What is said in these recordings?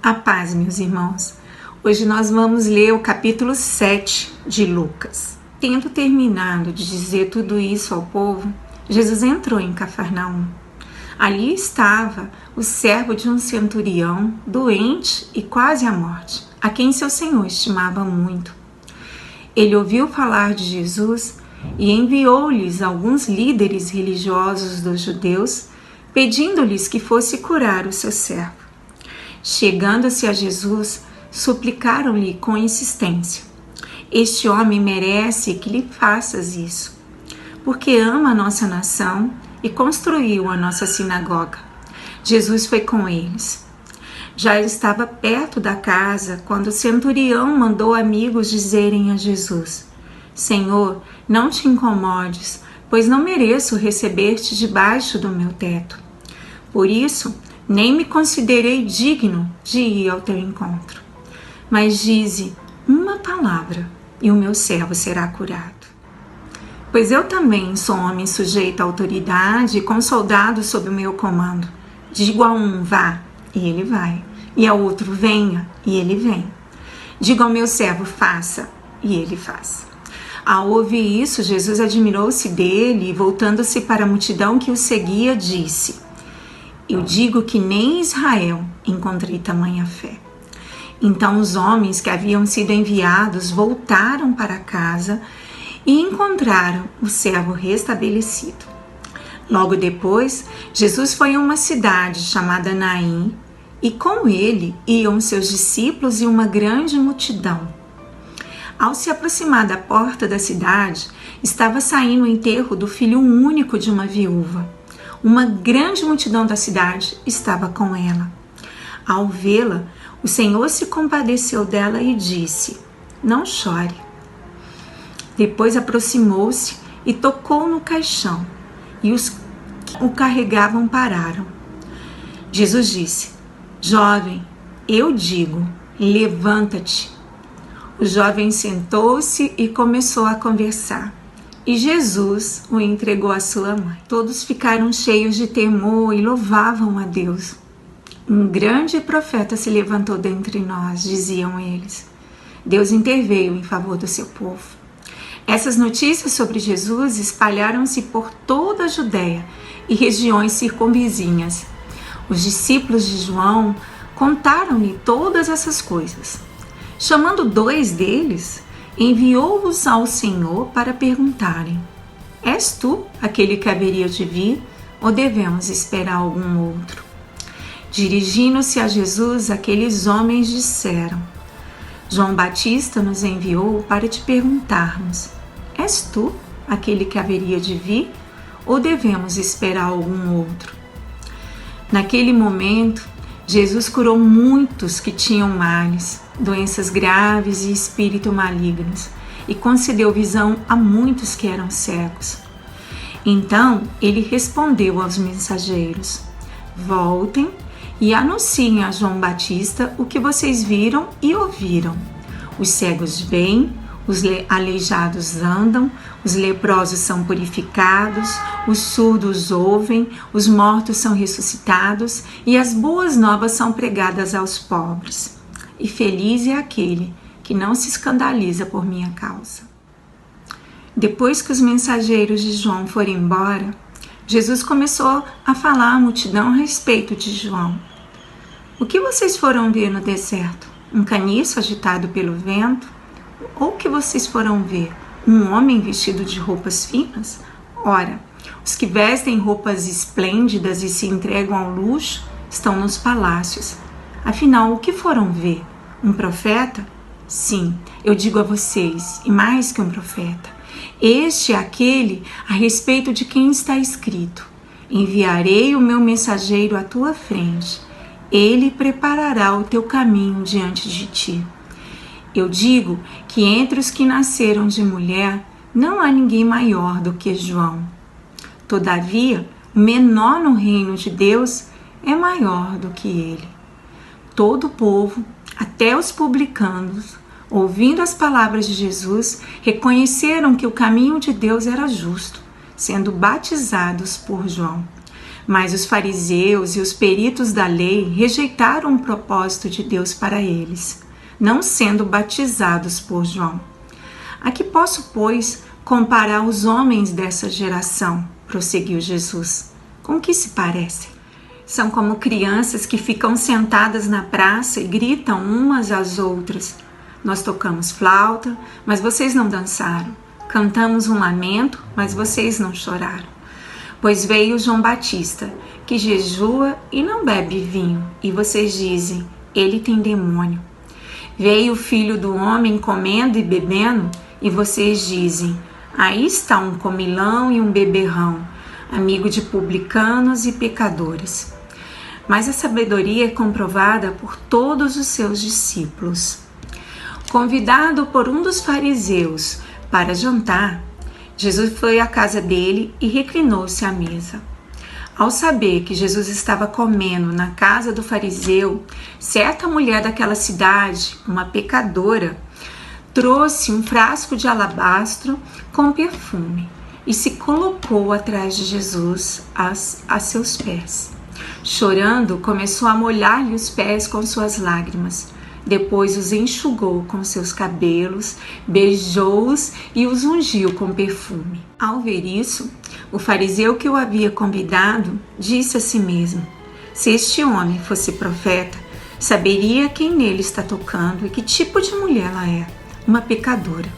A paz, meus irmãos. Hoje nós vamos ler o capítulo 7 de Lucas. Tendo terminado de dizer tudo isso ao povo, Jesus entrou em Cafarnaum. Ali estava o servo de um centurião, doente e quase à morte, a quem seu senhor estimava muito. Ele ouviu falar de Jesus e enviou-lhes alguns líderes religiosos dos judeus, pedindo-lhes que fosse curar o seu servo. Chegando-se a Jesus, suplicaram-lhe com insistência: este homem merece que lhe faças isso, porque ama a nossa nação e construiu a nossa sinagoga. Jesus foi com eles. Já estava perto da casa quando o centurião mandou amigos dizerem a Jesus: Senhor, não te incomodes, pois não mereço receber-te debaixo do meu teto. Por isso, nem me considerei digno de ir ao teu encontro. Mas dize uma palavra e o meu servo será curado. Pois eu também sou homem sujeito à autoridade, com soldados sob o meu comando. Digo a um, vá, e ele vai. E ao outro, venha, e ele vem. Digo ao meu servo, faça, e ele faz. Ao ouvir isso, Jesus admirou-se dele e, voltando-se para a multidão que o seguia, disse: eu digo que nem em Israel encontrei tamanha fé. Então os homens que haviam sido enviados voltaram para casa e encontraram o servo restabelecido. Logo depois, Jesus foi a uma cidade chamada Naim e com ele iam seus discípulos e uma grande multidão. Ao se aproximar da porta da cidade, estava saindo o enterro do filho único de uma viúva. Uma grande multidão da cidade estava com ela. Ao vê-la, o Senhor se compadeceu dela e disse: não chore. Depois aproximou-se e tocou no caixão, e os que o carregavam pararam. Jesus disse: jovem, eu digo, levanta-te. O jovem sentou-se e começou a conversar. E Jesus o entregou à sua mãe. Todos ficaram cheios de temor e louvavam a Deus. Um grande profeta se levantou dentre nós, diziam eles. Deus interveio em favor do seu povo. Essas notícias sobre Jesus espalharam-se por toda a Judéia e regiões circunvizinhas. Os discípulos de João contaram-lhe todas essas coisas. Chamando 2 deles, enviou-os ao Senhor para perguntarem: és tu aquele que haveria de vir, ou devemos esperar algum outro? Dirigindo-se a Jesus, aqueles homens disseram: João Batista nos enviou para te perguntarmos: és tu aquele que haveria de vir, ou devemos esperar algum outro? Naquele momento, Jesus curou muitos que tinham males, doenças graves e espíritos malignos, e concedeu visão a muitos que eram cegos. Então ele respondeu aos mensageiros: voltem e anunciem a João Batista o que vocês viram e ouviram. Os cegos veem, os aleijados andam, os leprosos são purificados, os surdos ouvem, os mortos são ressuscitados e as boas novas são pregadas aos pobres. E feliz é aquele que não se escandaliza por minha causa. Depois que os mensageiros de João foram embora, Jesus começou a falar à multidão a respeito de João. O que vocês foram ver no deserto? Um caniço agitado pelo vento? Ou o que vocês foram ver? Um homem vestido de roupas finas? Ora, os que vestem roupas esplêndidas e se entregam ao luxo estão nos palácios. Afinal, o que foram ver? Um profeta? Sim, eu digo a vocês, e mais que um profeta. Este é aquele a respeito de quem está escrito: enviarei o meu mensageiro à tua frente. Ele preparará o teu caminho diante de ti. Eu digo que entre os que nasceram de mulher, não há ninguém maior do que João. Todavia, o menor no reino de Deus é maior do que ele. Todo o povo, até os publicanos, ouvindo as palavras de Jesus, reconheceram que o caminho de Deus era justo, sendo batizados por João. Mas os fariseus e os peritos da lei rejeitaram o propósito de Deus para eles, não sendo batizados por João. A que posso, pois, comparar os homens dessa geração? Prosseguiu Jesus. Com que se parecem? São como crianças que ficam sentadas na praça e gritam umas às outras. Nós tocamos flauta, mas vocês não dançaram. Cantamos um lamento, mas vocês não choraram. Pois veio João Batista, que jejua e não bebe vinho, e vocês dizem, ele tem demônio. Veio o Filho do Homem comendo e bebendo, e vocês dizem, aí está um comilão e um beberrão, amigo de publicanos e pecadores. Mas a sabedoria é comprovada por todos os seus discípulos. Convidado por um dos fariseus para jantar, Jesus foi à casa dele e reclinou-se à mesa. Ao saber que Jesus estava comendo na casa do fariseu, certa mulher daquela cidade, uma pecadora, trouxe um frasco de alabastro com perfume e se colocou atrás de Jesus a seus pés. Chorando, começou a molhar-lhe os pés com suas lágrimas. Depois os enxugou com seus cabelos, beijou-os e os ungiu com perfume. Ao ver isso, o fariseu que o havia convidado disse a si mesmo: se este homem fosse profeta, saberia quem nele está tocando e que tipo de mulher ela é, uma pecadora.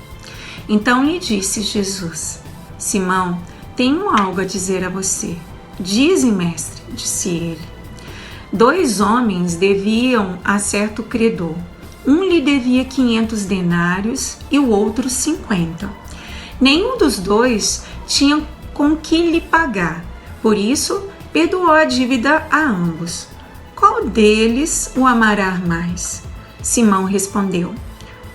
Então lhe disse Jesus: Simão, tenho algo a dizer a você. Dize, mestre, disse ele. 2 homens deviam a certo credor. Um lhe devia 500 denários e o outro 50. Nenhum dos dois tinha com que lhe pagar. Por isso, perdoou a dívida a ambos. Qual deles o amará mais? Simão respondeu: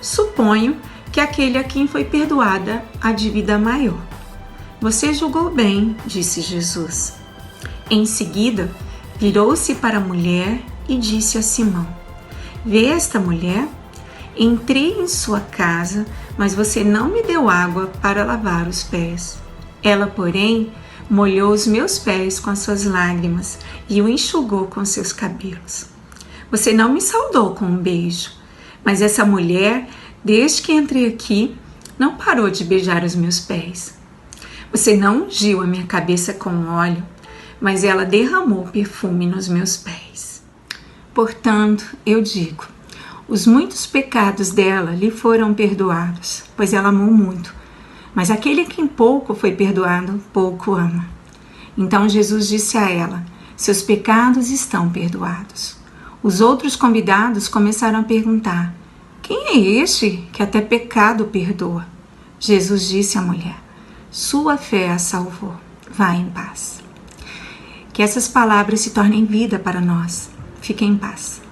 suponho que aquele a quem foi perdoada a dívida maior. Você julgou bem, disse Jesus. Em seguida, virou-se para a mulher e disse a Simão: vê esta mulher? Entrei em sua casa, mas você não me deu água para lavar os pés. Ela, porém, molhou os meus pés com as suas lágrimas e o enxugou com seus cabelos. Você não me saudou com um beijo, mas essa mulher, desde que entrei aqui, não parou de beijar os meus pés. Você não ungiu a minha cabeça com óleo, mas ela derramou perfume nos meus pés. Portanto, eu digo, os muitos pecados dela lhe foram perdoados, pois ela amou muito. Mas aquele a quem pouco foi perdoado, pouco ama. Então Jesus disse a ela: seus pecados estão perdoados. Os outros convidados começaram a perguntar: quem é este que até pecado perdoa? Jesus disse à mulher: sua fé a salvou. Vá em paz. Que essas palavras se tornem vida para nós. Fique em paz.